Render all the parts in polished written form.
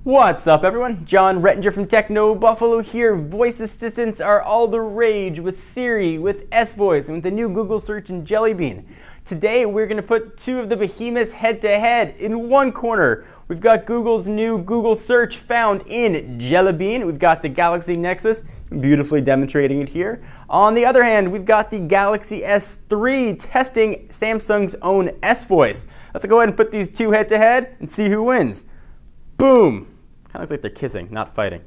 What's up, everyone? John Rettinger from Techno Buffalo here. Voice assistants are all the rage with Siri, with S-Voice, and with the new Google search and Jelly Bean. Today, we're going to put two of the behemoths head-to-head. In one corner, we've got Google's new Google search found in Jelly Bean. We've got the Galaxy Nexus, beautifully demonstrating it here. On the other hand, we've got the Galaxy S3 testing Samsung's own S-Voice. Let's go ahead and put these two head-to-head and see who wins. Boom! Kind of looks like they're kissing, not fighting.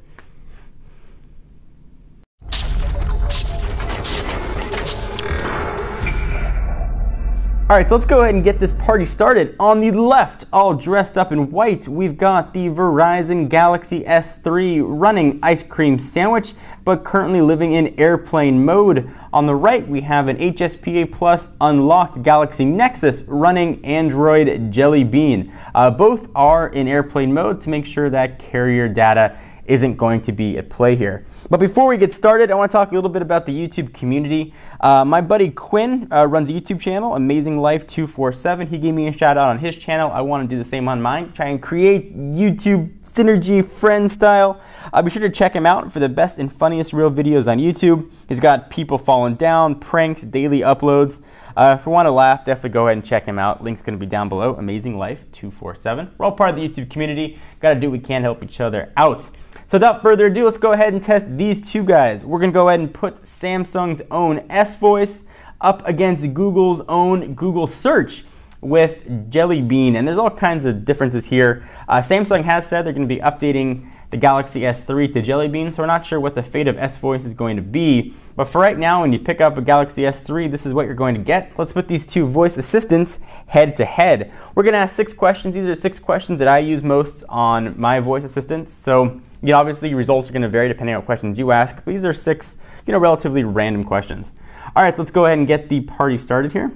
All right, so let's go ahead and get this party started. On the left, all dressed up in white, we've got the Verizon Galaxy S3 running Ice Cream Sandwich, but currently living in airplane mode. On the right, we have an HSPA Plus unlocked Galaxy Nexus running Android Jelly Bean. Both are in airplane mode to make sure that carrier data isn't going to be at play here. But before we get started, I want to talk a little bit about the YouTube community. My buddy Quinn runs a YouTube channel, Amazing Life 247. He gave me a shout out on his channel. I want to do the same on mine, try and create YouTube synergy friend style. Be sure to check him out for the best and funniest real videos on YouTube. He's got people falling down, pranks, daily uploads. If you want to laugh, definitely go ahead and check him out. Link's going to be down below, Amazing Life 247. We're all part of the YouTube community. Got to do what we can to help each other out. So without further ado, let's go ahead and test these two guys. We're going to go ahead and put Samsung's own S-Voice up against Google's own Google Search with Jelly Bean. And there's all kinds of differences here. Samsung has said they're going to be updating the Galaxy S3 to Jelly Bean, so we're not sure what the fate of S-Voice is going to be. But for right now, when you pick up a Galaxy S3, this is what you're going to get. Let's put these two voice assistants head to head. We're going to ask 6 questions. These are 6 questions that I use most on my voice assistants. So, obviously, results are going to vary depending on what questions you ask. But these are 6, relatively random questions. All right, so let's go ahead and get the party started here.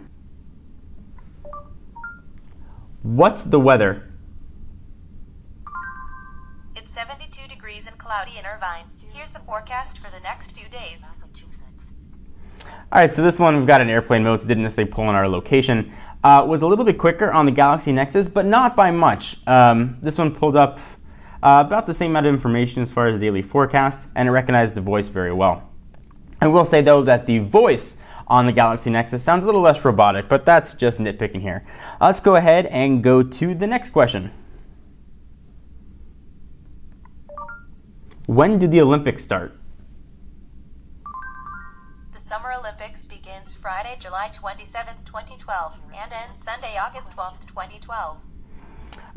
What's the weather? 72 degrees and cloudy in Irvine. Here's the forecast for the next few days. All right, so this one we've got an airplane mode, so didn't necessarily pull in our location. Was a little bit quicker on the Galaxy Nexus, but not by much. This one pulled up about the same amount of information as far as daily forecast, and it recognized the voice very well. I will say though that the voice on the Galaxy Nexus sounds a little less robotic, but that's just nitpicking here. Let's go ahead and go to the next question. When do the Olympics start? The Summer Olympics begins Friday, July 27th, 2012, and ends Sunday, August 12th, 2012. All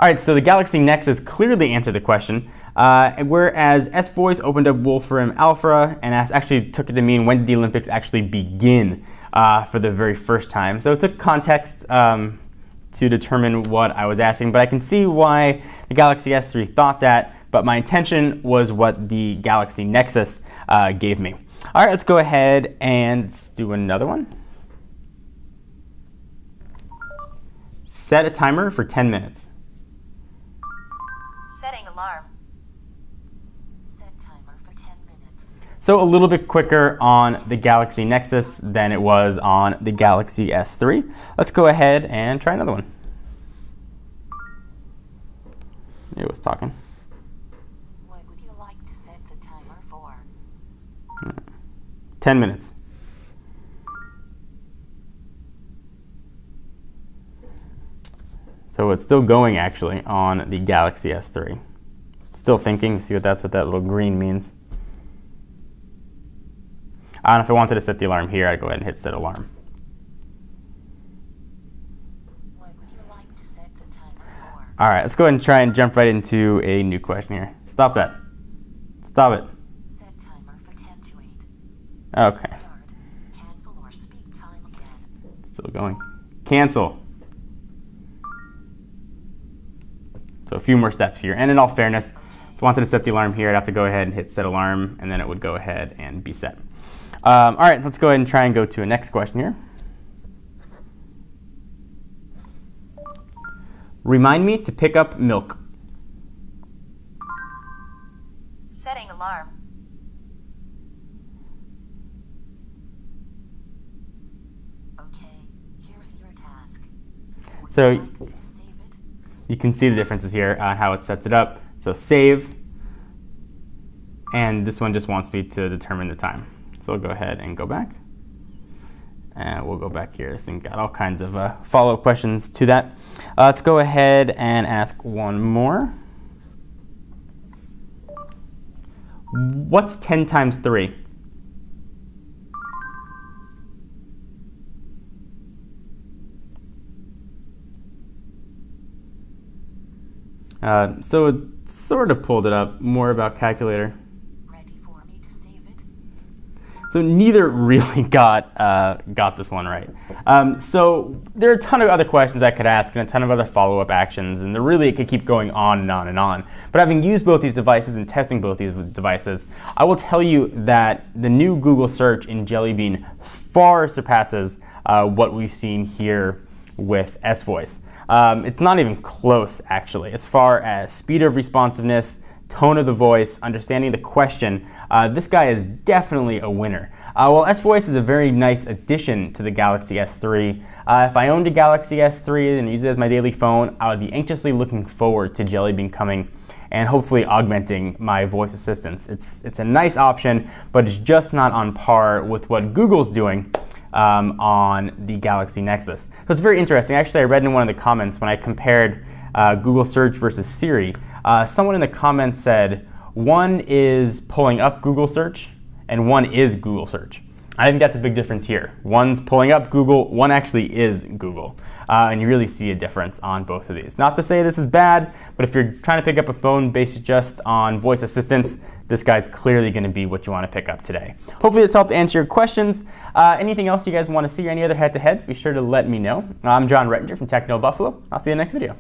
right, so the Galaxy Nexus clearly answered the question, whereas S-Voice opened up Wolfram Alpha and actually took it to mean when did the Olympics actually begin for the very first time. So it took context to determine what I was asking, but I can see why the Galaxy S3 thought that. But my intention was what the Galaxy Nexus gave me. All right, let's go ahead and do another one. Set a timer for 10 minutes. Setting alarm. Set timer for 10 minutes. So a little bit quicker on the Galaxy Nexus than it was on the Galaxy S3. Let's go ahead and try another one. It was talking. 10 minutes. So it's still going actually on the Galaxy S3. Still thinking, see what that little green means. I don't know if I wanted to set the alarm here, I'd go ahead and hit set alarm. What would you like to set the timer for? All right, let's go ahead and try and jump right into a new question here. Stop that. Stop it. Set timer for 10 to 8. Okay. Start, cancel or speak time again. Still going. Cancel. So a few more steps here. And in all fairness, if I wanted to set the alarm here, I'd have to go ahead and hit set alarm, and then it would go ahead and be set. All right, let's go ahead and try and go to a next question here. Remind me to pick up milk. Setting alarm. Okay, here's your task. So you can see the differences here on how it sets it up. So save, and this one just wants me to determine the time. So I'll go ahead and go back. And we'll go back here. So got all kinds of follow-up questions to that. Let's go ahead and ask one more. What's 10 times 3? So it sort of pulled it up, more about calculator. Ready for me to save it? So neither really got this one right. So there are a ton of other questions I could ask and a ton of other follow-up actions, and really it could keep going on and on and on. But having used both these devices and testing both these devices, I will tell you that the new Google search in Jelly Bean far surpasses what we've seen here with S-Voice. It's not even close, actually, as far as speed of responsiveness, tone of the voice, understanding the question. This guy is definitely a winner. While S-Voice is a very nice addition to the Galaxy S3, if I owned a Galaxy S3 and used it as my daily phone, I would be anxiously looking forward to Jelly Bean coming and hopefully augmenting my voice assistants. It's a nice option, but it's just not on par with what Google's doing on the Galaxy Nexus. So it's very interesting. Actually, I read in one of the comments when I compared Google Search versus Siri, someone in the comments said one is pulling up Google Search and one is Google Search. I think that's a big difference here. One's pulling up Google, one actually is Google. And you really see a difference on both of these. Not to say this is bad, but if you're trying to pick up a phone based just on voice assistants, this guy's clearly going to be what you want to pick up today. Hopefully this helped answer your questions. Anything else you guys want to see or any other head-to-heads, be sure to let me know. I'm John Rettinger from Techno Buffalo. I'll see you in the next video.